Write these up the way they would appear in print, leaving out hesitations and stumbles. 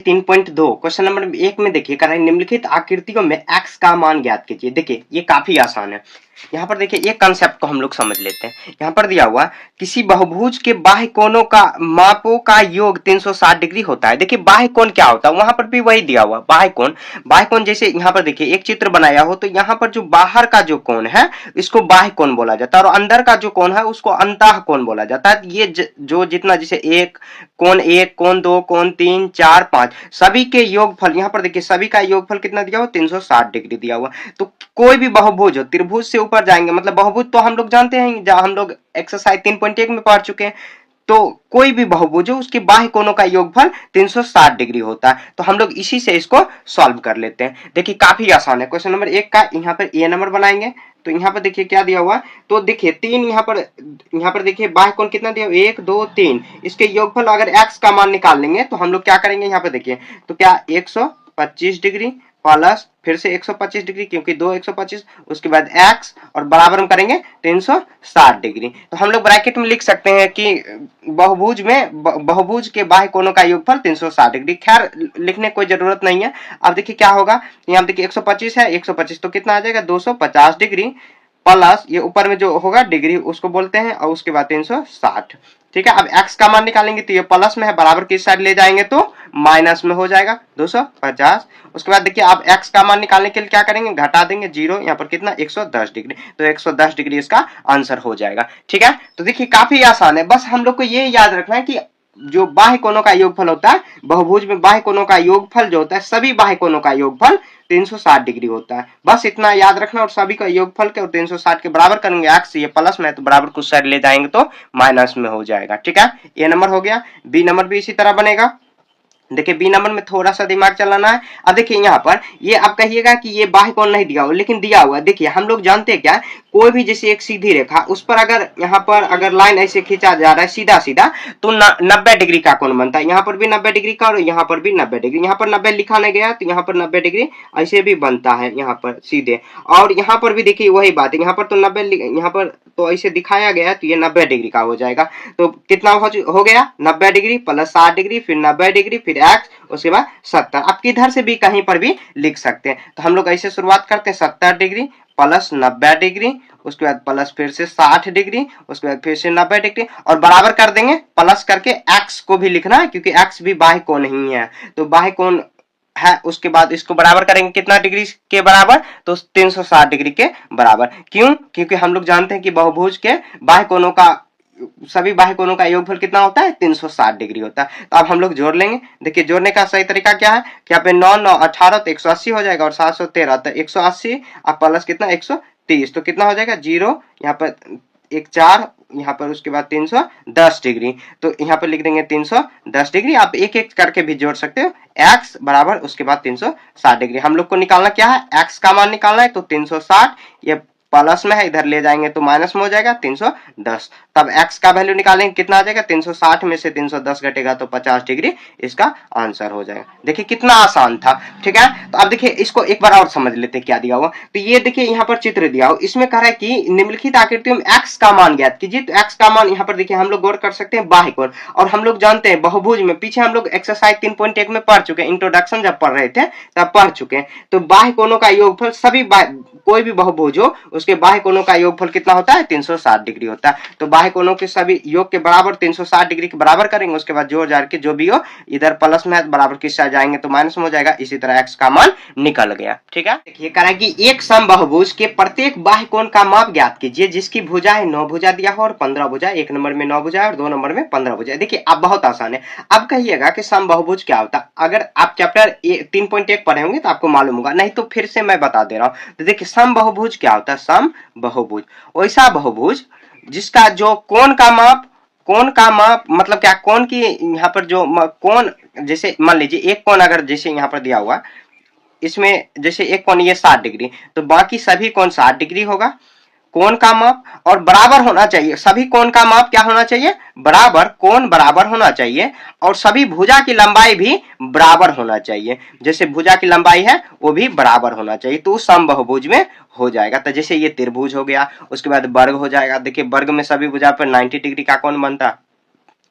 3.2 question number 1 में देखिए कह रहा है निम्नलिखित आकृतियों में x का मान ज्ञात कीजिए। देखिए ये काफी आसान है। यहाँ पर देखिए एक कंसेप्ट को हम लोग समझ लेते हैं। यहाँ पर दिया हुआ किसी बहुभुज के बाह्य कोणों का मापों का योग 360 डिग्री होता है। देखिए बाह्य कोण क्या होता है, वहां पर भी वही दिया हुआ बाह्य कोण। बाह्य कोण जैसे यहाँ पर देखिए एक चित्र बनाया हो तो यहाँ पर जो बाहर का जो कोण है इसको बाह्य कोण बोला जाता है और अंदर का जो कोण है उसको अंतः कोण बोला जाता है। ये जो जितना जैसे एक कोण 2 कोण 3 4 5 सभी के योगफल, यहाँ पर देखिए सभी का योगफल कितना दिया हुआ 360 डिग्री दिया हुआ। तो कोई भी बहुभुज हो, त्रिभुज से ऊपर जाएंगे, मतलब बहुभुज तो हम लोग जानते हैं जहां हम लोग एक्सरसाइज 3.1 में पढ़ चुके हैं। तो कोई भी बहुभुज हो उसके बाह्य कोणों का योगफल 360 डिग्री होता है। तो हम लोग इसी से इसको सॉल्व कर लेते हैं। देखिए काफी आसान है। क्वेश्चन नंबर 1 का यहाँ पर ए नंबर बनाएंगे। तो यहाँ पर देखिए क्या दिया हुआ है, तो देखिए 3 यहाँ पर देखिए बाह्य कोण कितना दिया 1 2 3, इसके योगफल अगर x का मान निकाल लेंगे तो हम लोग क्या करेंगे, यहाँ पर देखिए तो क्या 125 डिग्री प्लस फिर से 125 डिग्री क्योंकि 2 125, उसके बाद x और बराबर हम करेंगे 360 डिग्री। तो हम लोग ब्रैकेट में लिख सकते हैं कि बहुभुज के बाह्य कोणों का योगफल 360 डिग्री। खैर लिखने की कोई जरूरत नहीं है। अब देखिए क्या होगा, यहाँ देखिए 125 है, 125 तो कितना आ जाएगा 250 डिग्री प्लस ये ऊपर में जो होगा डिग्री उसको बोलते हैं और उसके बाद 360। ठीक है, अब x का मान निकालेंगे तो ये प्लस में है, बराबर किस साइड ले जाएंगे तो माइनस में हो जाएगा 250। उसके बाद देखिए आप x का मान निकालने के लिए क्या करेंगे, घटा देंगे 0, यहाँ पर कितना 110 डिग्री, तो 110 डिग्री इसका आंसर हो जाएगा। ठीक है, तो देखिए काफी आसान है। बस हम लोग को ये याद रखना है कि जो बाह्य कोणों का योगफल होता है, बहुभुज में बाह्य कोणों का योगफल जो होता है, सभी बाह्य कोणों का योगफल 360 डिग्री होता है। बस इतना याद रखना और सभी का योगफल के और 360 के बराबर करेंगे x, ये प्लस में है तो बराबर कुछ साइड ले जाएंगे तो माइनस में हो जाएगा। ठीक है, ये नंबर हो गया। बी नंबर भी इसी तरह बनेगा। देखिए बी नंबर में थोड़ा सा दिमाग चलाना है। अब देखिए यहाँ पर ये आप कहिएगा कि ये बाह्य कोण नहीं दिया हुआ, लेकिन दिया हुआ। देखिए हम लोग जानते हैं क्या, कोई भी जैसे एक सीधी रेखा उस पर अगर यहाँ पर अगर लाइन ऐसे खींचा जा रहा है सीधा सीधा तो 90 डिग्री का कोण बनता है। यहाँ पर भी 90 डिग्री का और यहाँ पर भी 90 डिग्री। यहाँ पर 90 लिखा नहीं गया तो यहाँ पर 90 डिग्री ऐसे भी बनता है यहाँ पर सीधे। और यहाँ पर भी देखिए वही बात है, यहाँ पर तो 90, यहाँ पर तो ऐसे दिखाया गया तो ये 90 डिग्री का हो जाएगा। तो कितना हो गया 90 डिग्री प्लस 60 डिग्री फिर 90 डिग्री फिर x, उसके बाद 70। आप किधर से भी कहीं पर भी लिख सकते हैं। तो हम लोग ऐसे शुरुआत करते हैं 70 डिग्री प्लस 90 डिग्री, उसके बाद प्लस फिर से 60 डिग्री, उसके बाद फिर से 90 डिग्री और बराबर कर देंगे। प्लस करके x को भी लिखना है क्योंकि x भी बाह्य कोण नहीं है, तो बाह्य कोण है। उसके बाद इसको बराबर करेंगे कितना डिग्री के बराबर, तो 360 डिग्री के बराबर। क्यों, क्योंकि हम लोग जानते हैं कि बहुभुज के बाह्य कोणों का सभी बाह्य कोणों का योगफल कितना होता है 360 डिग्री होता है। तो अब हम लोग जोड़ लेंगे। देखिए जोड़ने का सही तरीका क्या है कि यहाँ पे 9 9 18 तो 180 हो जाएगा और 713 तो 180 अब प्लस कितना 130 तो कितना हो जाएगा 0, यहाँ पर 1 4, यहाँ पर उसके बाद 310 डिग्री। तो यहाँ पर लिख देंगे 310 डिग्री। आप एक एक करके भी जोड़ सकते हो। x बराबर उसके बाद 360 डिग्री। हम लोग को निकालना क्या है, x का मान निकालना है तो 360, ये प्लस में है इधर ले जाएंगे तो माइनस में हो जाएगा 310। तब x का वैल्यू निकालेंगे कितना आ जाएगा, 360 में से 310 घटेगा तो 50 डिग्री इसका आंसर हो जाएगा। देखिए कितना आसान था। ठीक है, तो अब देखिए इसको एक बार और समझ लेते हैं क्या दिया हुआ। तो ये देखिए यहाँ पर चित्र दिया हुआ, इसमें कह रहा है कि निम्नलिखित आकृतियों में x का मान ज्ञात कीजिए। तो x का मान यहाँ पर देखिए हम लोग गौर कर सकते हैं बाह्य कोण, और हम लोग जानते हैं बहुभुज में पीछे हम लोग एक्सरसाइज 3.1 में पढ़ चुके हैं, इंट्रोडक्शन जब पढ़ रहे थे तब पढ़ चुके हैं। तो बाह्य कोणों का योगफल सभी कोई भी बहुभुज हो उसके बाह्य कोणों का योगफल कितना होता है 360 डिग्री होता है। तो बाह्य कोणों के सभी योग के बराबर 360 डिग्री के बराबर करेंगे, उसके बाद जोड़ जाड़ के जो भी हो इधर प्लस में है बराबर किस साइड जाएंगे तो माइनस में हो जाएगा। इसी तरह x का मान निकल गया। ठीक है, देखिए कह रहा है कि एक समबाहुभुज के प्रत्येक बाह्य कोण का माप ज्ञात कीजिए जिसकी भुजाएं 9 भुजा दिया हो और 15 भुजा, एक नंबर में 9 भुजा और 2 नंबर में 15 भुजा। देखिए अब बहुत आसान है। अब कहिएगा कि समबाहुभुज क्या होता है। अगर आप चैप्टर 3.1 पढ़े होंगे तो आपको मालूम होगा, नहीं तो फिर से मैं बता दे रहा हूं। तो देखिए समबाहुभुज क्या होता है, समबाहुभुज वैसा बहुभुज जिसका जो कोण का माप मतलब क्या, कोण की यहाँ पर जो कोण, जैसे मान लीजिए एक कोण अगर जैसे यहाँ पर दिया हुआ, इसमें जैसे एक कोण ये 60 डिग्री तो बाकी सभी कोण 60 डिग्री होगा। कोण का माप और बराबर होना चाहिए, सभी कोण का माप क्या होना चाहिए, बराबर, कोण बराबर होना चाहिए और सभी भुजा की लंबाई भी बराबर होना चाहिए। जैसे भुजा की लंबाई है वो भी बराबर होना चाहिए, तो समबाहुभुज में हो जाएगा। तो जैसे ये त्रिभुज हो गया, उसके बाद वर्ग हो जाएगा। देखिए वर्ग में सभी भुजा पर 90 डिग्री का कोण बनता,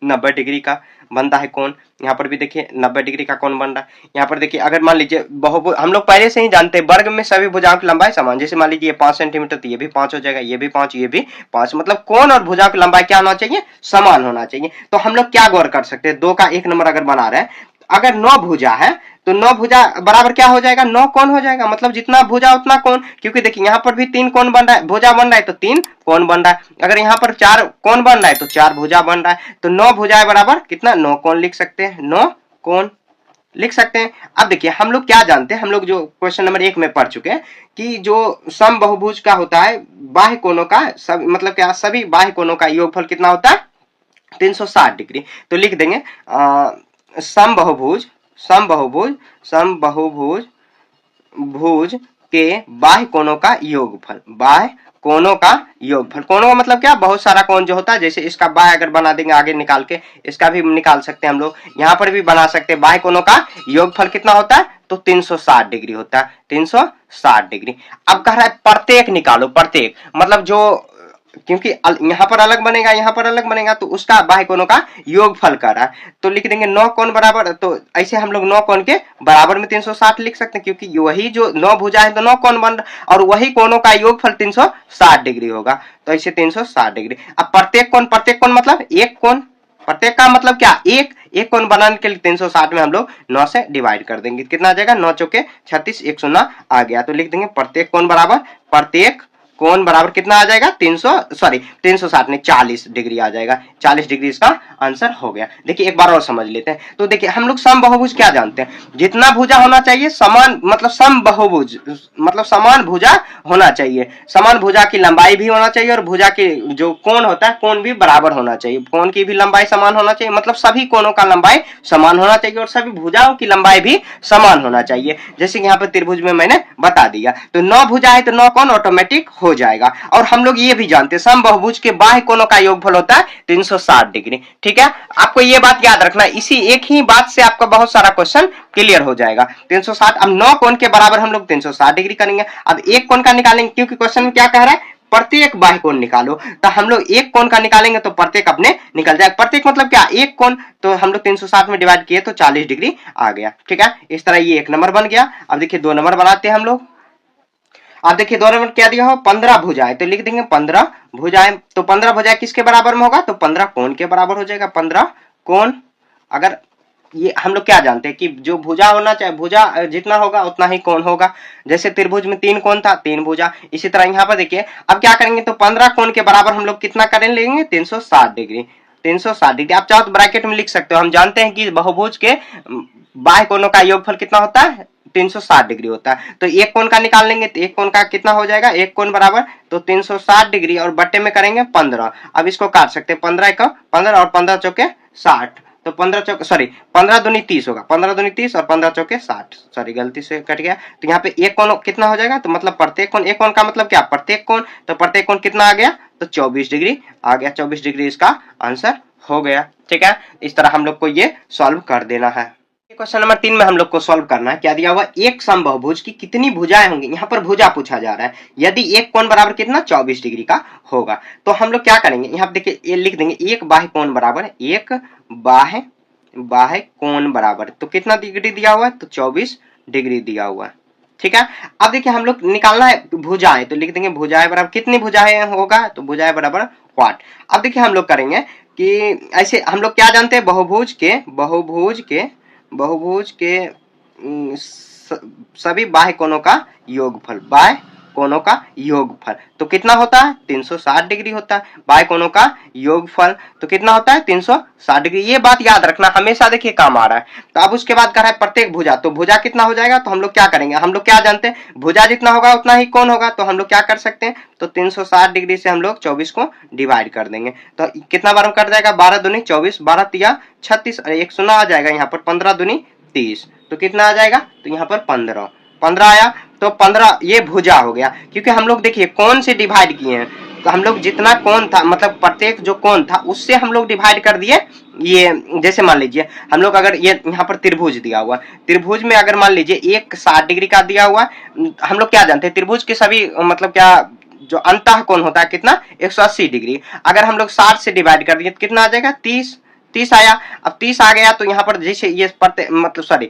90 डिग्री का। बनता है कोण। यहाँ पर भी देखिए 90 डिग्री का कोण बन रहा है। यहाँ पर देखिए अगर मान लीजिए बहुभुज, हम लोग पहले से ही जानते हैं वर्ग में सभी भुजाओं की लंबाई समान, जैसे मान लीजिए ये 5 सेंटीमीटर तो ये भी 5 हो जाएगा, ये भी 5, ये भी 5, मतलब कोण और भुजा की लंबाई क्या होना चाहिए, समान होना चाहिए। तो हम लोग क्या गौर कर सकते हैं, 2 का 1 नंबर अगर बना रहे हैं, अगर 9 भुजा है तो 9 भुजा बराबर क्या हो जाएगा, 9 कोण हो जाएगा, मतलब जितना भुजा उतना कोण, क्योंकि देखिए यहाँ पर भी 3 कोण बन रहा है, भुजा बन रहा है तो 3 कोण बन रहा है। अगर यहाँ पर 4 कोण बन रहा है तो 4 भुजा बन रहा है, तो 9 भुजाएं बराबर कितना, 9 कोण लिख सकते हैं, 9 कोण लिख सकते हैं। अब देखिए हम लोग क्या जानते हैं, हम लोग जो क्वेश्चन नंबर 1 में पढ़ चुके हैं कि जो समबाहुभुज का होता है बाह्य कोणों का सब मतलब क्या सभी बाह्य कोणों का योगफल कितना होता है, 360 डिग्री। तो लिख देंगे समबाहुभुज समबाहुभुज समबाहुभुज भुज के बाह्य कोणों का योगफल, बाह्य कोणों का योगफल, कोणों का मतलब क्या, बहुत सारा कोण जो होता है, जैसे इसका बाह्य अगर बना देंगे आगे निकाल के, इसका भी निकाल सकते हैं हम लोग, यहाँ पर भी बना सकते हैं, बाह्य कोणों का योगफल कितना होता है, तो 360 डिग्री होता है, 360 डिग्री। अब कह रहा है प्रत्येक निकालो, प्रत्येक मतलब जो, क्योंकि यहाँ पर अलग बनेगा यहाँ पर अलग बनेगा, तो उसका बाह्य कोणों का योगफल कर रहा है, तो लिख देंगे 9 कोण बराबर, तो ऐसे हम लोग 9 कोण के बराबर में 360 लिख सकते हैं, क्योंकि वही जो 9 भुजा है तो 9 कोण बन रहा और वही कोणों का योगफल 360 डिग्री होगा, तो ऐसे 360 डिग्री। अब प्रत्येक कोण मतलब एक कोण, प्रत्येक का मतलब क्या, एक कोण बनाने के लिए 360 में हम लोग 9 से डिवाइड कर देंगे, कितना आ जाएगा, 9 चौके 36, 1 आ गया, तो लिख देंगे प्रत्येक कोण बराबर, प्रत्येक कोण बराबर कितना आ जाएगा, 360 नहीं 40 डिग्री आ जाएगा, 40 डिग्री इसका आंसर हो गया। देखिए एक बार और समझ लेते हैं, तो देखिए हम लोग समबाहुभुज क्या जानते हैं, जितना भुजा होना चाहिए समान, मतलब समबाहुभुज मतलब समान भुजा होना चाहिए, समान भुजा की लंबाई भी होना चाहिए और भुजा की जो कोण होता है कोण भी बराबर होना चाहिए, कोण की भी लंबाई समान होना चाहिए, मतलब सभी कोणों का लंबाई समान होना चाहिए और सभी भुजाओं की लंबाई भी समान होना चाहिए, जैसे यहाँ पर त्रिभुज में मैंने बता दिया। तो 9 भुजा है तो 9 कोण ऑटोमेटिक हो जाएगा। और हम लोग ये भी जानते हैं समबाहुभुज के बाह्य कोणों का योगफल होता है 360 डिग्री, ठीक है, आपको ये बात याद रखना, इसी एक ही बात से आपका बहुत सारा क्वेश्चन क्लियर हो जाएगा। 360, अब 9 कोण के बराबर हम लोग 360 डिग्री करेंगे, अब एक कोण का निकालेंगे, क्योंकि क्वेश्चन में क्या कह रहा है, प्रत्येक बाह्य कोण निकालो, तो हम लोग एक कोण का निकालेंगे तो प्रत्येक अपने निकल जाएगा, प्रत्येक मतलब क्या, एक कोण, तो हम लोग 360 में डिवाइड किए तो 40 डिग्री आ गया, ठीक है, इस तरह ये 1 नंबर बन गया। अब देखिए 2 नंबर बनाते हैं हम लोग, अब देखिए 2 नंबर क्या दिया हो, 15 भुजाएं, तो लिख देंगे 15 भुजाएं, तो 15 भुजाएं किसके बराबर में होगा, तो 15 कोण के बराबर हो जाएगा, 15 कोण। अगर ये हम लोग क्या जानते हैं कि जो भुजा होना चाहिए, भुजा जितना होगा उतना ही कोण होगा, जैसे त्रिभुज में 3 कोण था 3 भुजा, इसी तरह यहाँ पर देखिए अब क्या करेंगे, तो 15 कोण के बराबर हम लोग कितना करें लेंगे, 360 डिग्री, 360 डिग्री। आप चाहो तो ब्रैकेट में लिख सकते हो, हम जानते हैं कि बहुभुज के बाह्य कोणों का योगफल कितना होता है, 360 डिग्री होता है, तो एक कोण का निकाल लेंगे, तो एक कोण का कितना हो जाएगा, एक कोण बराबर तो 360 डिग्री और बट्टे में करेंगे 15, अब इसको काट सकते हैं, 15 का 15 और 15 चौके 60, तो 15 चौके 15 दूनी 30 होगा, 15 दूनी 30 और 15 चौके 60, सॉरी गलती से कट गया, तो यहाँ पे एक कोण कितना हो जाएगा, तो मतलब प्रत्येक कोण, एक कोण का मतलब क्या, प्रत्येक कोण, तो प्रत्येक कोण कितना आ गया, तो 24 डिग्री आ गया, 24 डिग्री इसका आंसर हो गया, ठीक है, इस तरह हम लोग को ये सॉल्व कर देना है। क्वेश्चन नंबर 3 में हम लोग को सॉल्व करना है, क्या दिया हुआ, एक समबाहुभुज की कितनी भुजाएं होंगी, यहाँ पर भुजा पूछा जा रहा है, यदि एक कोण बराबर कितना 24 डिग्री का होगा, तो हम लोग क्या करेंगे, यहाँ देखिए ये लिख देंगे एक बाह्य कोण बराबर, एक बाह्य कोण बराबर, तो कितना डिग्री दिया हुआ है, तो 24 डिग्री दिया हुआ है, ठीक है। अब देखिए हम लोग निकालना है भुजाएं, तो लिख देंगे भुजाएं बराबर कितनी भुजाएं होगा, तो भुजाएं बराबर 8। अब देखिए हम लोग करेंगे कि ऐसे हम लोग क्या जानते हैं, बहुभुज के सभी बाह्य कोणों का योगफल, बाह्य कोणों का योगफल तो कितना होता है, 360 डिग्री होता है, बाह्य कोणों का योगफल तो कितना होता है, 360 डिग्री, ये बात याद रखना, हमेशा देखिए काम आ रहा है। तो अब उसके बाद कर रहा है प्रत्येक भुजा, तो भुजा कितना हो जाएगा, तो हम लोग क्या करेंगे, हम लोग क्या जानते हैं, भुजा जितना होगा उतना ही कोण होगा, तो हम लोग क्या कर सकते हैं, तो 360 डिग्री से हम लोग 24 को डिवाइड कर देंगे, तो कितना बार कट जाएगा, 12 दूनी 24, 12 तिया 36, 1 आ जाएगा, यहाँ पर 15 दूनी 30, तो कितना आ जाएगा, तो यहाँ पर 15 आया, तो 15 ये भुजा हो गया, क्योंकि हम लोग देखिए कोण से डिवाइड किए हैं, तो हम लोग जितना कोण था मतलब प्रत्येक जो कोण था उससे हम लोग डिवाइड कर दिए, ये जैसे मान लीजिए हम लोग अगर ये यहाँ पर त्रिभुज दिया हुआ, त्रिभुज में अगर मान लीजिए एक 60 डिग्री का दिया हुआ, हम लोग क्या जानते हैं त्रिभुज के सभी मतलब क्या जो अंतः कोण होता है कितना 180 डिग्री, अगर हम लोग 60 से डिवाइड कर दिए तो कितना आ जाएगा 30, 30 आया। अब 30 आ गया तो यहाँ पर जैसे ये प्रत्येक मतलब सॉरी,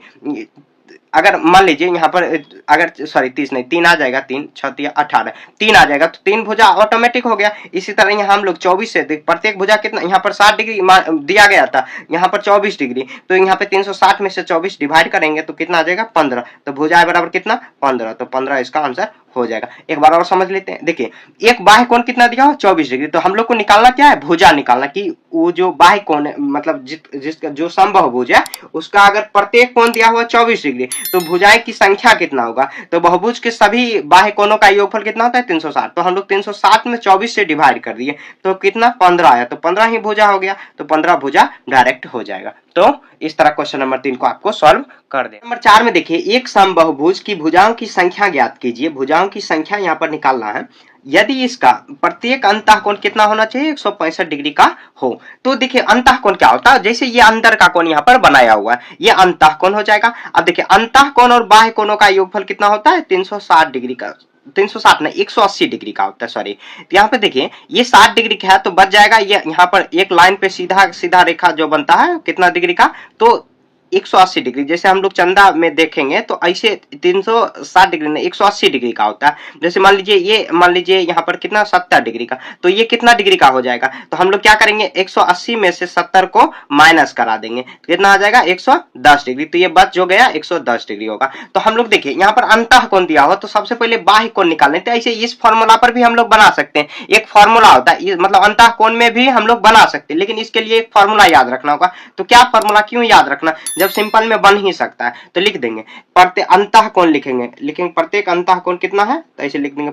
अगर मान लीजिए यहाँ पर अगर सॉरी 30 नहीं 3 आ जाएगा, 3 6 18, 3 आ जाएगा तो 3 भुजा ऑटोमेटिक हो गया। इसी तरह यहाँ हम लोग 24 से प्रत्येक भुजा कितना, यहाँ पर 60 डिग्री दिया गया था, यहाँ पर 24 डिग्री, तो यहाँ पे 360 में से 24 डिवाइड करेंगे तो कितना आ जाएगा 15, तो भुजा बराबर कितना 15, तो 15 इसका आंसर हो जाएगा। एक बार और समझ लेते हैं, देखिए एक बाह्य कोण कितना दिया हो 24 डिग्री, तो हम लोग को निकालना क्या है, भुजा निकालना, कि वो जो बाह्य कोण है मतलब जिसका जो समबाहुभुज है उसका अगर प्रत्येक कोण दिया हुआ 24 डिग्री तो भुजाएं की संख्या कितना होगा, तो बहुभुज के सभी बाह्य कोणों का योगफल कितना होता है 360, तो हम लोग 360 में 24 से डिवाइड कर दिए तो कितना 15 आया, तो 15 ही भुजा हो गया, तो 15 भुजा डायरेक्ट हो जाएगा। तो इस तरह क्वेश्चन नंबर 3 को आपको सॉल्व कर दे। नंबर 4 में देखिए एक समबाहुभुज की भुजाओं की संख्या ज्ञात कीजिए, भुजाओं की संख्या यहाँ पर निकालना है। यदि इसका प्रत्येक अंतःकोण कितना होना चाहिए 165 डिग्री का हो, तो देखिए अंतःकोण क्या होता है, जैसे ये अंदर का कोण यहाँ पर बनाया हुआ है ये अंतःकोण हो जाएगा। अब देखिए अंतःकोण और बाह्य कोणों का योगफल कितना होता है 360 डिग्री का, 360 नहीं 180 डिग्री का होता है सॉरी। तो यहाँ पे देखिए ये 60 डिग्री का है तो बच जाएगा ये यहाँ पर एक लाइन पे सीधा सीधा रेखा जो बनता है कितना डिग्री का, तो 180 डिग्री, जैसे हम लोग चंदा में देखेंगे तो ऐसे 360 डिग्री नहीं 180 डिग्री का होता है। जैसे मान लीजिए यहाँ पर कितना 70 डिग्री का, तो ये कितना डिग्री का हो जाएगा, तो हम लोग क्या करेंगे 180 में से 70 को माइनस करा देंगे तो कितना आ जाएगा 110 डिग्री, तो ये बच जो गया 110 डिग्री होगा। तो हम लोग देखिए यहाँ पर अंतःकोण दिया हो तो सबसे पहले बाह्य कोण निकालने, तो ऐसे इस फॉर्मूला पर भी हम लोग बना सकते हैं, एक फॉर्मूला होता है मतलब अंतःकोण में भी हम लोग बना सकते हैं, लेकिन इसके लिए एक फॉर्मूला याद रखना होगा। तो क्या फॉर्मूला, क्यों याद रखना जब सिंपल में बन ही सकता है, तो लिख देंगे प्रत्येक अंतःकोण लिखेंगे प्रत्येक अंतःकोण कितना है, तो ऐसे लिख देंगे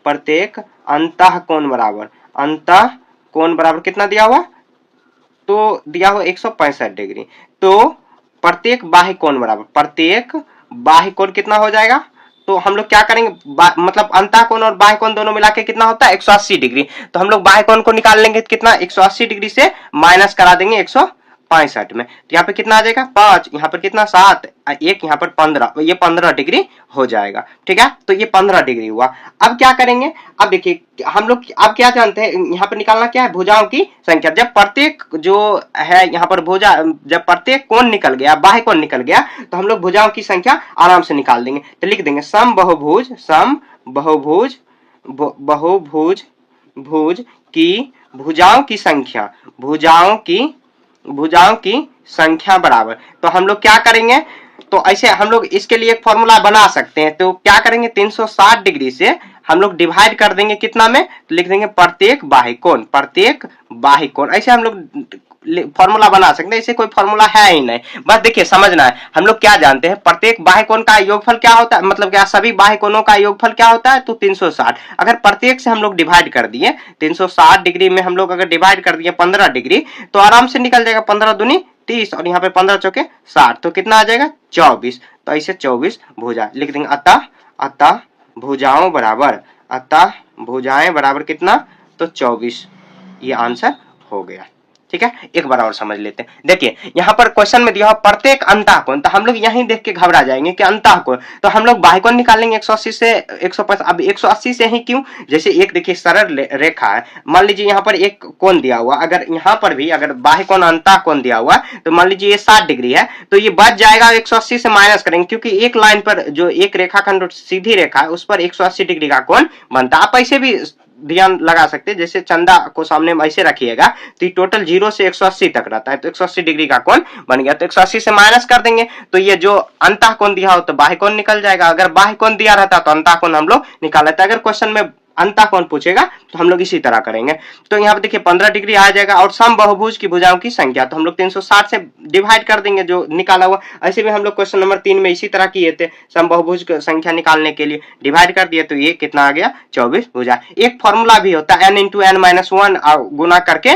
प्रत्येक अंतःकोण बराबर कितना दिया हुआ, तो दिया हुआ 165 डिग्री, तो प्रत्येक बाह्य कोण कितना हो जाएगा, तो हम लोग क्या करेंगे मतलब अंतःकोण और बाह्य कोण दोनों मिला के कितना होता है 180 डिग्री, तो हम लोग बाह्य कोण को निकाल लेंगे कितना 180 डिग्री से माइनस करा देंगे 165 में, तो यहाँ पे कितना आ जाएगा 5, यहाँ पर कितना 7, एक यहाँ पर 15, ये 15 डिग्री हो जाएगा। ठीक है, तो ये 15 डिग्री हुआ। अब क्या करेंगे, अब देखिए हम लोग अब क्या जानते हैं यहाँ पर निकालना क्या है भुजाओं की संख्या, जब प्रत्येक जो है यहाँ पर भुजा जब प्रत्येक कोण निकल गया बाह्य कोण निकल गया तो हम लोग भुजाओं की संख्या आराम से निकाल देंगे, तो लिख देंगे बहुभुज की भुजाओं की संख्या बराबर, तो हम लोग क्या करेंगे, तो ऐसे हम लोग इसके लिए एक फॉर्मूला बना सकते हैं, तो क्या करेंगे 360 डिग्री से हम लोग डिवाइड कर देंगे कितना में, तो लिख देंगे प्रत्येक बाह्य कोण, ऐसे हम लोग फॉर्मूला बना सकते हैं, इसे कोई फॉर्मूला है ही नहीं, बस देखिए समझना है। हम लोग क्या जानते हैं प्रत्येक बाह्य कोण का योगफल क्या होता है, मतलब क्या सभी बाह्य कोणों का योगफल क्या होता है, तो 360, अगर प्रत्येक से हम लोग डिवाइड कर दिए 360 डिग्री में हम लोग अगर डिवाइड कर दिए 15 डिग्री तो आराम से निकल जाएगा 15 दूनी 30 और यहाँ पे 15 चौके 60, तो कितना आ जाएगा 24, तो ऐसे 24 भुजा लिख देंगे। अतः भुजाएं बराबर कितना, तो 24, ये आंसर हो गया। ठीक है, एक बार और समझ लेते हैं। देखिए यहाँ पर क्वेश्चन में दिया प्रत्येक अंतःकोण, तो हम लोग यहीं देख के घबरा जाएंगे कि अंतःकोण, तो हम लोग बाह्य कोण निकालेंगे 180 से 150, अब 180 से ही क्यों, जैसे एक देखिए सरल रेखा है, मान लीजिए यहाँ पर एक कोण दिया हुआ, अगर यहाँ पर भी अगर बाह्य कोण अंतःकोण दिया हुआ तो मान लीजिए ये 60 डिग्री है, तो ये बच जाएगा 180 से माइनस करेंगे, क्योंकि एक लाइन पर जो एक रेखाखंड सीधी रेखा है उस पर 180 डिग्री का कोण बनता है। आप ऐसे भी ध्यान लगा सकते हैं, जैसे चंदा को सामने में ऐसे रखिएगा तो ये टोटल 0 से 180 तक रहता है, तो 180 डिग्री का कोण बन गया, तो 180 से माइनस कर देंगे तो ये जो अंतःकोण दिया हो तो बाह्य कोण निकल जाएगा, अगर बाह्य कोण दिया रहता तो अंतःकोण हम लोग निकाल लेते। अगर क्वेश्चन में अंतःकोण पूछेगा तो हम लोग इसी तरह करेंगे, तो यहाँ पे देखिए 15 डिग्री आ जाएगा, और समबाहुभुज की भुजाओं की संख्या तो हम लोग 360 से डिवाइड कर देंगे जो निकाला हुआ। ऐसे भी हम लोग क्वेश्चन नंबर 3 में इसी तरह किए थे, समबाहुभुज की संख्या निकालने के लिए डिवाइड कर दिए तो ये कितना आ गया 24 भुजा। एक फॉर्मूला भी होता है n इंटू n माइनस 1 गुना करके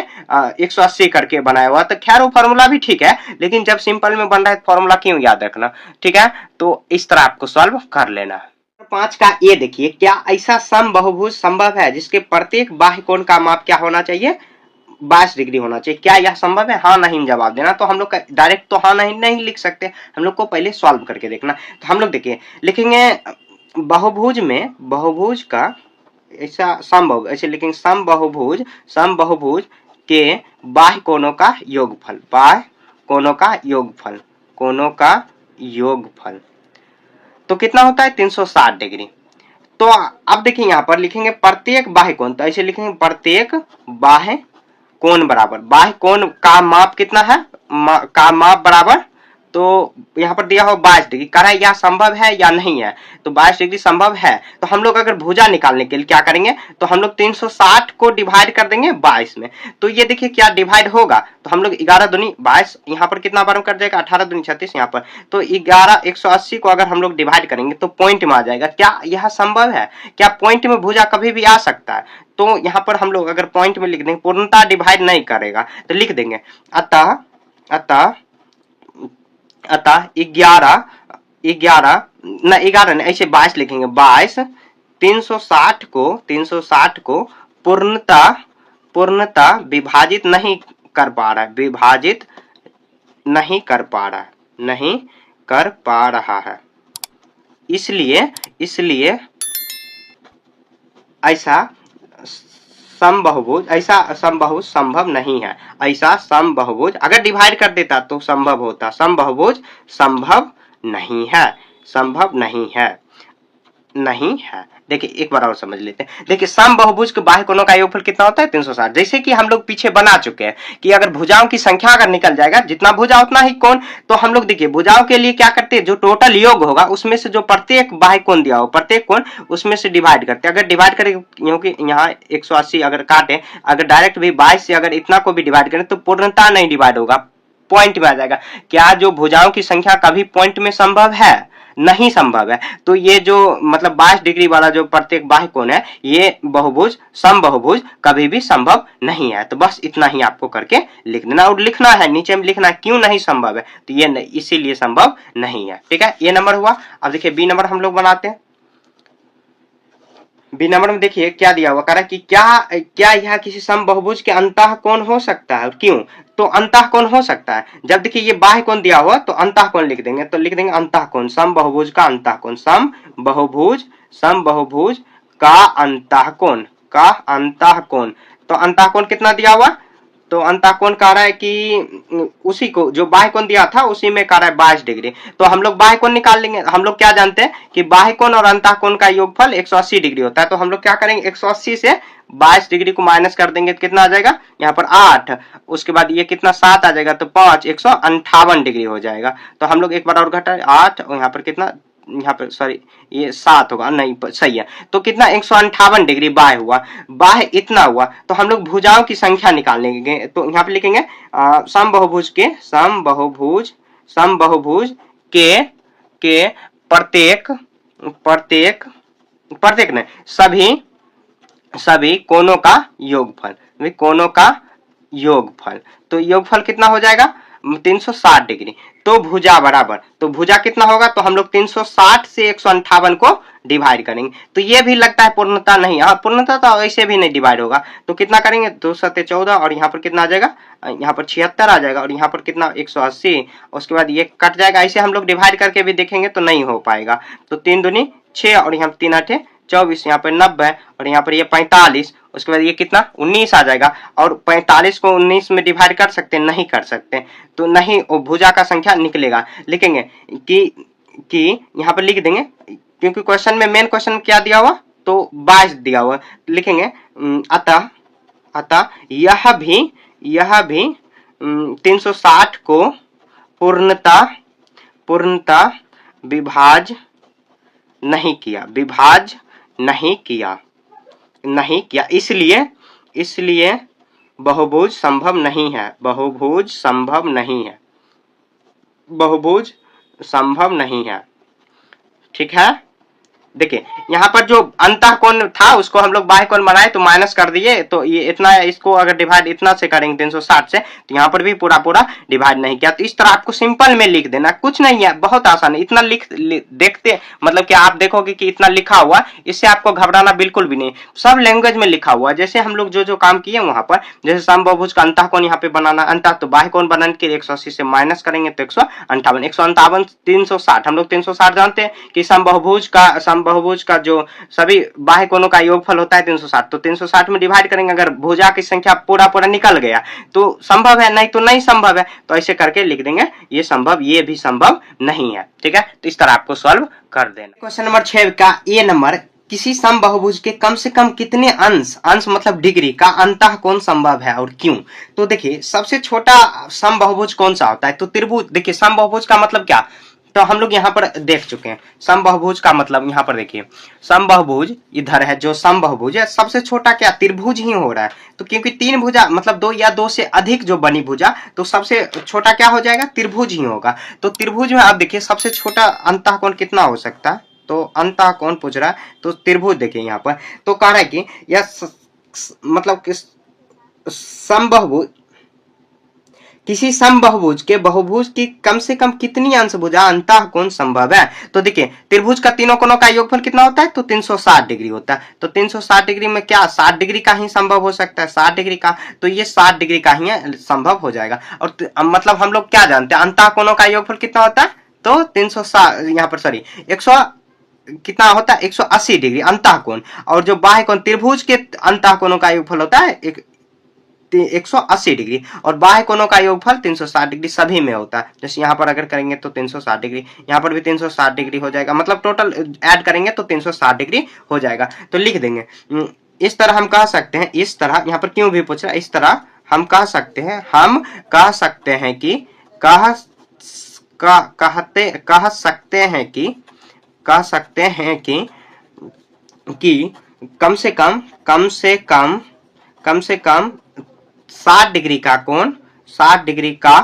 180 करके बनाया हुआ, तो खैर वो फॉर्मूला भी ठीक है, लेकिन जब सिंपल में बन रहा है फॉर्मूला क्यों याद रखना। ठीक है, तो इस तरह आपको सॉल्व कर लेना है। 5 का ये देखिए, क्या ऐसा समबाहुभुज संभव है जिसके प्रत्येक बाह्य कोण का माप क्या होना चाहिए 22 डिग्री होना चाहिए, क्या यह संभव है, हाँ नहीं जवाब देना। तो हम लोग डायरेक्ट तो हाँ नहीं लिख सकते, हम लोग को पहले सॉल्व करके देखना। तो हम लोग देखिए लिखेंगे बहुभुज का ऐसा समबाहु, ऐसे लिखेंगे समबाहुभुज के बाह्य कोणों का योगफल, बाह्य कोणों का योगफल, कोणों का योगफल तो कितना होता है 360 डिग्री। तो अब देखिए यहाँ पर लिखेंगे प्रत्येक बाह्य कोण, तो ऐसे लिखेंगे प्रत्येक बाह्य कोण बराबर, बाह्य कोण का माप कितना है, का माप बराबर, तो यहाँ पर दिया हो 22 डिग्री, कह रहा है यह संभव है या नहीं है, तो 22 डिग्री संभव है। तो हम लोग अगर भुजा निकालने के लिए क्या करेंगे, तो हम लोग 360 को डिवाइड कर देंगे 22 में, तो ये देखिए क्या डिवाइड होगा, तो हम लोग 11 दूनी 22, यहाँ पर कितना बार कर जाएगा 18 दूनी 36 यहाँ पर, तो 11 180 को अगर हम लोग डिवाइड करेंगे तो पॉइंट में आ जाएगा। क्या यह संभव है, क्या पॉइंट में भुजा कभी भी आ सकता है, तो यहाँ पर हम लोग अगर पॉइंट में लिख देंगे, पूर्णतः डिवाइड नहीं करेगा तो लिख देंगे अतः अतः अतः 11 11 ऐसे 22 लिखेंगे, 22 360 को पूर्णतः विभाजित नहीं कर पा रहा है, विभाजित नहीं कर पा रहा है, नहीं कर पा रहा है, इसलिए ऐसा समबहुभुज, ऐसा समबहुभुज संभव नहीं है, ऐसा समबहुभुज अगर डिवाइड कर देता तो संभव होता, समबहुभुज संभव नहीं है, संभव नहीं है, नहीं है। देखिए एक बार और समझ लेते हैं, देखिए समबहुभुज के बाह्य कोणों का योगफल कितना होता है 360, जैसे कि हम लोग पीछे बना चुके हैं कि अगर भुजाओं की संख्या अगर निकल जाएगा, जितना भुजा उतना ही कोण, तो हम लोग देखिए भुजाओं के लिए क्या करते हैं, जो टोटल योग होगा उसमें से जो प्रत्येक बाह्य कोण दिया हो, प्रत्येक कोण उसमें से डिवाइड करते हैं, अगर डिवाइड करें क्योंकि यहाँ 180 अगर काटे, अगर डायरेक्ट भी 22 से अगर इतना को भी डिवाइड करें तो पूर्णतः नहीं डिवाइड होगा, पॉइंट में आ जाएगा। क्या जो भुजाओं की संख्या कभी पॉइंट में संभव है, नहीं संभव है, तो ये जो मतलब 22 डिग्री वाला जो प्रत्येक बाह्य कोण है, ये बहुभुज समबहुभुज कभी भी संभव नहीं है। तो बस इतना ही आपको करके लिख देना और लिखना है, नीचे में लिखना है क्यों नहीं संभव है, तो ये इसीलिए संभव नहीं है। ठीक है, ये नंबर हुआ। अब देखिए बी नंबर हम लोग बनाते हैं। बी नंबर में देखिए क्या दिया हुआ, कह रहा है कि क्या यह किसी समबहुभुज के अंतः कोण हो सकता है, क्यों, तो अंतः कोण हो सकता है। जब देखिए ये बाह्य कोण दिया हुआ तो अंतः कोण लिख देंगे, तो लिख देंगे अंतः कोण, समबहुभुज का अंतः कोण, समबहुभुज का अंतः कोण, का अंतः कोण, तो अंतः कोण कितना दिया हुआ, तो अंतः कोण कह रहा है कि उसी को जो बाह्य कोण दिया था उसी में कह रहा है 22 डिग्री, तो हम लोग बाह्य कोण निकाल लेंगे। हम लोग क्या जानते हैं कि बाह्य कोण और अंतः कोण का योगफल 180 डिग्री होता है, तो हम लोग क्या करेंगे 180 से 22 डिग्री को माइनस कर देंगे तो कितना आ जाएगा, यहाँ पर 8, उसके बाद ये कितना 7 आ जाएगा, तो 5 158 डिग्री हो जाएगा। तो हम लोग एक बार और घटाए 8 और यहाँ पर कितना, यहाँ पर सॉरी ये 7 होगा, नहीं सही है, तो कितना 158 डिग्री बाह्य हुआ, बाह्य इतना हुआ। तो हम लोग भुजाओं की संख्या निकालने, तो यहाँ पे लिखेंगे समबहुभुज के प्रत्येक नहीं सभी कोणों का योगफल, कोणों का योगफल, तो योगफल कितना हो जाएगा 360 डिग्री। तो भुजा बराबर, तो भुजा कितना होगा, तो हम लोग 360 से 158 को डिवाइड करेंगे, तो ये भी लगता है पूर्णता नहीं, हाँ पूर्णता तो ऐसे भी नहीं डिवाइड होगा, तो कितना करेंगे 2 7 14 और यहाँ पर कितना आ जाएगा, यहाँ पर 76 आ जाएगा और यहाँ पर कितना 180, उसके बाद ये कट जाएगा। ऐसे हम लोग डिवाइड करके भी देखेंगे तो नहीं हो पाएगा, तो 3 दूनी 6 और यहाँ 3 8 24, यहाँ पर 90 और यहाँ पर ये 45, उसके बाद ये कितना 19 आ जाएगा, और 45 को 19 में डिवाइड कर सकते हैं, नहीं कर सकते, तो नहीं भुजा का संख्या निकलेगा। लिखेंगे कि यहाँ पर लिख देंगे क्योंकि क्वेश्चन में मेन क्वेश्चन क्या दिया हुआ, तो 22 दिया हुआ, लिखेंगे अतः यह भी 360 को पूर्णतः विभाज नहीं किया, इसलिए बहुभुज संभव नहीं है, बहुभुज संभव नहीं है। ठीक है, देखिए यहाँ पर जो अंतः कोण था उसको हम लोग बाह्य कोण बनाए तो माइनस कर दिए, तो ये इतना, इसको अगर डिवाइड इतना से करेंगे 360 से, तो यहाँ पर भी पूरा डिवाइड नहीं किया। तो इस तरह आपको सिंपल में लिख देना, कुछ नहीं है, बहुत आसान है। इतना देखते मतलब कि आप देखोगे कि इतना लिखा हुआ, इससे आपको घबराना बिल्कुल भी नहीं, सब लैंग्वेज में लिखा हुआ। जैसे हम लोग जो काम किए वहां पर, जैसे समबहुभुज का अंतः कोण यहाँ पे बनाना, अंतः तो बाह्य कोण बनाने के 180 से माइनस करेंगे तो 158 360, हम लोग 360 जानते हैं कि समबहुभुज का समबाहुभुज का जो सभी बाह्य कोणों का योगफल होता है 360, तो 360 में डिवाइड करेंगे, अगर भुजा की संख्या पूरा पूरा निकल गया तो संभव है, नहीं तो नहीं संभव है। तो ऐसे करके लिख देंगे ये संभव, ये भी संभव नहीं है। ठीक है, तो इस तरह आपको सॉल्व कर देना। क्वेश्चन नंबर 6 का ए नंबर, किसी समबाहुभुज के कम से कम कितने अंश, अंश मतलब डिग्री का अंतः कोण संभव है और क्यों? तो देखिए सबसे छोटा समबाहुभुज कौन सा होता है? तो त्रिभुज। देखिए समबाहुभुज का मतलब क्या, तो हम लोग यहाँ पर देख चुके हैं। समबाहुभुज का मतलब यहाँ पर देखिए, समबाहुभुज इधर है, जो समबाहुभुज है सबसे छोटा क्या त्रिभुज ही हो रहा है। तो क्योंकि तीन भुजा मतलब दो या दो से अधिक जो बनी भुजा, तो सबसे छोटा क्या हो जाएगा, त्रिभुज ही होगा। तो त्रिभुज में आप देखिए सबसे छोटा अंतः कोण कितना हो सकता है, तो अंतः कोण पूछ रहा है, तो त्रिभुज देखिए यहाँ पर। तो कह रहा है कि यह मतलब समबाहुभुज, किसी समबाहुभुज के बहुभुज की कम से कम कितनी अंश भुजा अंतः कोण संभव है? तो देखिए त्रिभुज का तीनों कोणों का योगफल कितना होता है, तो 360 डिग्री होता है। तो 360 डिग्री में क्या 60 डिग्री का ही संभव हो सकता है, 60 डिग्री का, तो ये 60 डिग्री का ही संभव हो जाएगा। और मतलब हम लोग क्या जानते हैं अंतः कोणों का योगफल कितना होता है, तो 360 यहाँ पर सॉरी 100 कितना होता है 180 डिग्री अंतः कोण, और जो बाह्य कोण त्रिभुज के अंतः कोणों का योगफल होता है 180 डिग्री, और बाह्य कोणों का योगफल 360 डिग्री सभी में होता है। जैसे यहाँ पर अगर करेंगे तो 360 डिग्री, यहाँ पर भी 360 डिग्री हो जाएगा, मतलब टोटल ऐड करेंगे तो 360 डिग्री हो जाएगा। तो लिख देंगे इस तरह हम कह सकते हैं, इस तरह यहाँ पर क्यों भी पूछ रहा है, इस तरह हम कह सकते हैं, हम कह सकते हैं कि कह सकते हैं कि कम से कम 60 डिग्री का कोण, 60 डिग्री का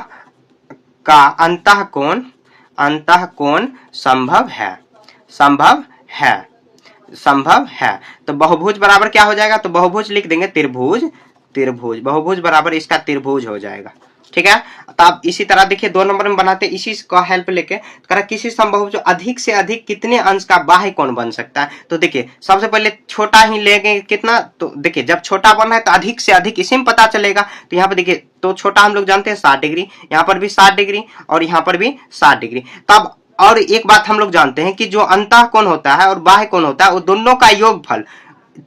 अंतः कोण संभव है। तो बहुभुज बराबर क्या हो जाएगा, तो बहुभुज लिख देंगे त्रिभुज, बहुभुज बराबर इसका त्रिभुज हो जाएगा। ठीक है, तो आप इसी तरह देखिए 2 नंबर में बनाते इसी का हेल्प लेके, किसी समबाहुभुज जो अधिक से अधिक कितने अंश का बाह्य कोण बन सकता है। तो देखिए सबसे पहले छोटा ही लेंगे कितना, तो देखिए जब छोटा बन रहा है तो अधिक से अधिक इसी में पता चलेगा। तो यहाँ पर देखिए, तो छोटा हम लोग जानते हैं 60 डिग्री, यहाँ पर भी 60 डिग्री और यहाँ पर भी 60 डिग्री। तब और एक बात हम लोग जानते हैं कि जो अंतः कोण होता है और बाह्य कोण होता है वो दोनों का योगफल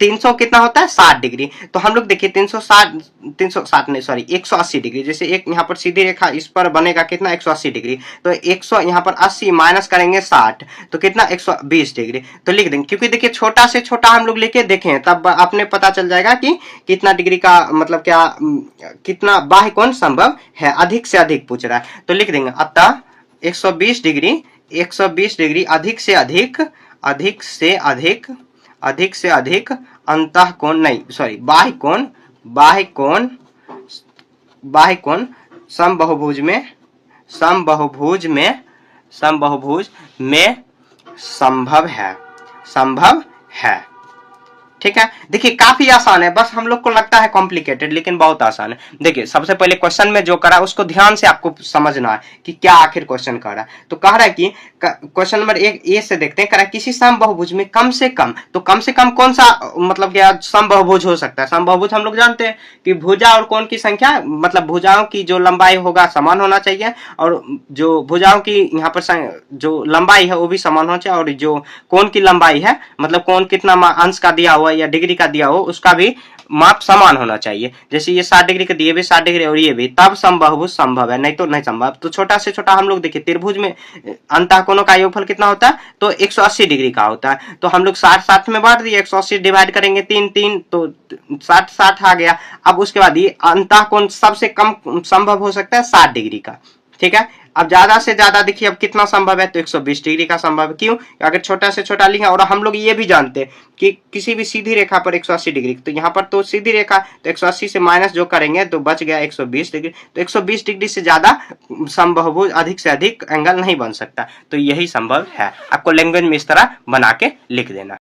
300 कितना होता है 60 डिग्री। तो हम लोग देखिए 360 नहीं सॉरी 180 डिग्री, जैसे एक यहाँ पर सीधी रेखा इस पर बनेगा कितना 180 डिग्री, तो 100 यहाँ पर 80 माइनस करेंगे 60 तो कितना 120 डिग्री। तो लिख देंगे, क्योंकि देखिए छोटा से छोटा हम लोग लेके देखें तब आपने पता चल जाएगा कि कितना डिग्री का मतलब क्या कितना बाह्य कोण संभव है, अधिक से अधिक पूछ रहा है। तो लिख देंगे अतः 120 डिग्री अधिक से अधिक अंतः कोण नहीं सॉरी बाह्य कोण समबाहुभुज में संभव है। ठीक है, देखिए काफी आसान है, बस हम लोग को लगता है कॉम्प्लिकेटेड लेकिन बहुत आसान है। देखिए सबसे पहले क्वेश्चन में जो करा उसको ध्यान से आपको समझना है कि क्या आखिर क्वेश्चन कर रहा है। तो कह रहा है कि क्वेश्चन नंबर 1 ए से देखते हैं, कह रहा है किसी समबाहुभुज में कम से कम, तो कम से कम कौन सा मतलब क्या समबाहुभुज हो सकता है। समबाहुभुज हम लोग जानते हैं कि भुजा और कोण की संख्या मतलब भुजाओं की जो लंबाई होगा समान होना चाहिए, और जो भुजाओं की यहाँ पर जो लंबाई है वो भी समान होना चाहिए, और जो कोण की लंबाई है मतलब कोण कितना अंश का दिया हुआ या डिग्री का दिया हो उसका भी माप समान होना चाहिए। जैसे ये 60 डिग्री का दिए भी 60 डिग्री और ये भी, तब समबाहुभुज संभव है, नहीं तो नहीं संभव। तो छोटा से छोटा हम लोग देखिए त्रिभुज में अंतः कोणों का योगफल कितना होता है, तो 180 डिग्री का होता है। तो हम लोग 60 में बांट दिए, 180 डिवाइड करेंगे 3 तो 60 आ गया। अब उसके बाद ये अंतः कोण सबसे कम संभव हो सकता है 60 डिग्री का। ठीक है, अब ज्यादा से ज्यादा देखिए अब कितना संभव है, तो 120 डिग्री का संभव है। क्यों, अगर छोटा से छोटा लिखा, और हम लोग ये भी जानते हैं कि किसी भी सीधी रेखा पर 180 डिग्री, तो यहाँ पर तो सीधी रेखा तो 180 से माइनस जो करेंगे तो बच गया 120 डिग्री। तो 120 डिग्री से ज्यादा समबाहुभुज अधिक से अधिक एंगल नहीं बन सकता, तो यही संभव है। आपको लैंग्वेज में इस तरह बना के लिख देना।